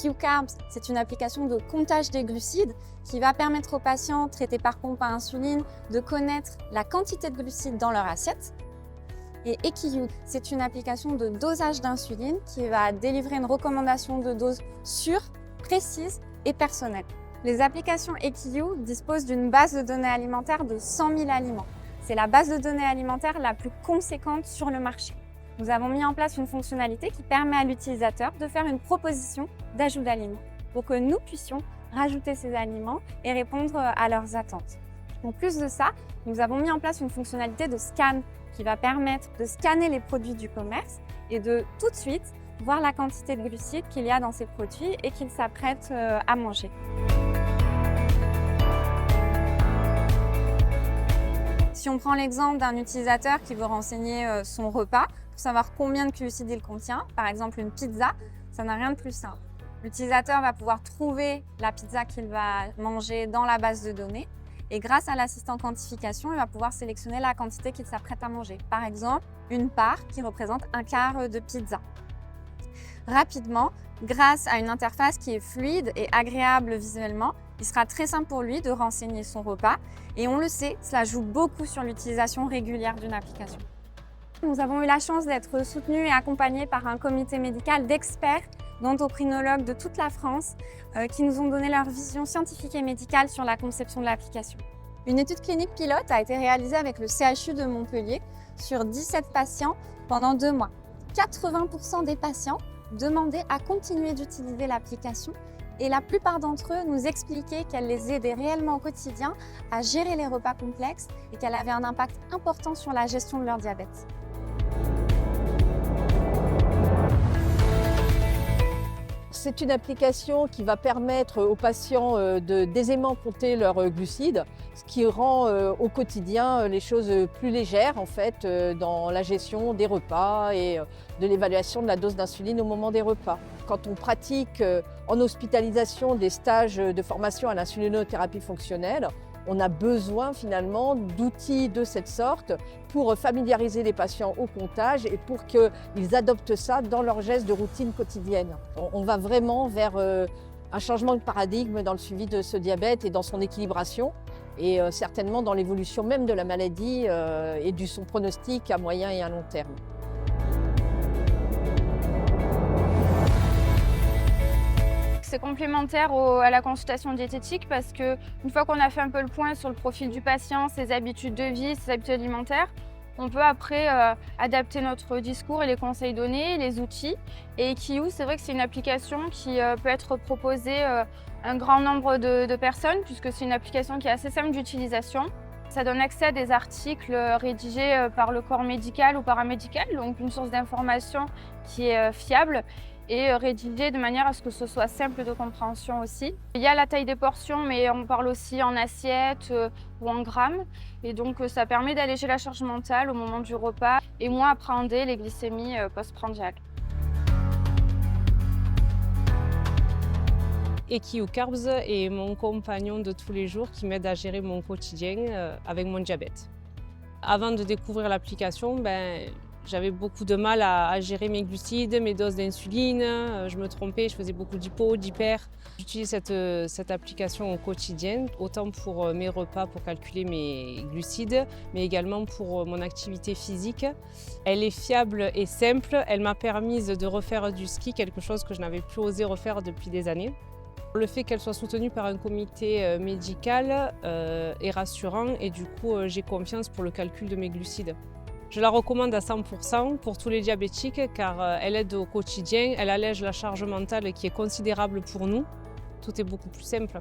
EQ Carbs, c'est une application de comptage des glucides qui va permettre aux patients traités par pompe à insuline de connaître la quantité de glucides dans leur assiette. Et EQ, c'est une application de dosage d'insuline qui va délivrer une recommandation de dose sûre, précise et personnelle. Les applications EQ disposent d'une base de données alimentaires de 100 000 aliments. C'est la base de données alimentaire la plus conséquente sur le marché. Nous avons mis en place une fonctionnalité qui permet à l'utilisateur de faire une proposition d'ajout d'aliments pour que nous puissions rajouter ces aliments et répondre à leurs attentes. En plus de ça, nous avons mis en place une fonctionnalité de scan qui va permettre de scanner les produits du commerce et de tout de suite voir la quantité de glucides qu'il y a dans ces produits et qu'ils s'apprêtent à manger. Si on prend l'exemple d'un utilisateur qui veut renseigner son repas, pour savoir combien de glucides il contient, par exemple une pizza, ça n'a rien de plus simple. L'utilisateur va pouvoir trouver la pizza qu'il va manger dans la base de données et grâce à l'assistant quantification, il va pouvoir sélectionner la quantité qu'il s'apprête à manger. Par exemple, une part qui représente un quart de pizza. Rapidement, grâce à une interface qui est fluide et agréable visuellement, il sera très simple pour lui de renseigner son repas et on le sait, cela joue beaucoup sur l'utilisation régulière d'une application. Nous avons eu la chance d'être soutenus et accompagnés par un comité médical d'experts d'endocrinologues de toute la France qui nous ont donné leur vision scientifique et médicale sur la conception de l'application. Une étude clinique pilote a été réalisée avec le CHU de Montpellier sur 17 patients pendant 2 mois. 80% des patients demandaient à continuer d'utiliser l'application et la plupart d'entre eux nous expliquaient qu'elle les aidait réellement au quotidien à gérer les repas complexes et qu'elle avait un impact important sur la gestion de leur diabète. C'est une application qui va permettre aux patients d'aisément compter leurs glucides, ce qui rend au quotidien les choses plus légères en fait, dans la gestion des repas et de l'évaluation de la dose d'insuline au moment des repas. Quand on pratique en hospitalisation des stages de formation à l'insulinothérapie fonctionnelle, on a besoin finalement d'outils de cette sorte pour familiariser les patients au comptage et pour qu'ils adoptent ça dans leurs gestes de routine quotidienne. On va vraiment vers un changement de paradigme dans le suivi de ce diabète et dans son équilibration et certainement dans l'évolution même de la maladie et de son pronostic à moyen et à long terme. C'est complémentaire à la consultation diététique parce qu'une fois qu'on a fait un peu le point sur le profil du patient, ses habitudes de vie, ses habitudes alimentaires, on peut après adapter notre discours et les conseils donnés, les outils. Et EQ, c'est vrai que c'est une application qui peut être proposée à un grand nombre de personnes puisque c'est une application qui est assez simple d'utilisation. Ça donne accès à des articles rédigés par le corps médical ou paramédical, donc une source d'information qui est fiable et rédigé de manière à ce que ce soit simple de compréhension aussi. Il y a la taille des portions, mais on parle aussi en assiettes ou en grammes. Et donc ça permet d'alléger la charge mentale au moment du repas et moins appréhender les glycémies postprandiales. EQ Carbs est mon compagnon de tous les jours qui m'aide à gérer mon quotidien avec mon diabète. Avant de découvrir l'application, j'avais beaucoup de mal à gérer mes glucides, mes doses d'insuline. Je me trompais, je faisais beaucoup d'hypo, d'hyper. J'utilise cette application au quotidien, autant pour mes repas, pour calculer mes glucides, mais également pour mon activité physique. Elle est fiable et simple. Elle m'a permis de refaire du ski, quelque chose que je n'avais plus osé refaire depuis des années. Le fait qu'elle soit soutenue par un comité médical est rassurant et du coup j'ai confiance pour le calcul de mes glucides. Je la recommande à 100% pour tous les diabétiques car elle aide au quotidien, elle allège la charge mentale qui est considérable pour nous. Tout est beaucoup plus simple.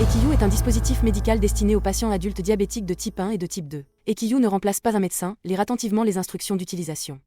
EQ est un dispositif médical destiné aux patients adultes diabétiques de type 1 et de type 2. EQ ne remplace pas un médecin, lire attentivement les instructions d'utilisation.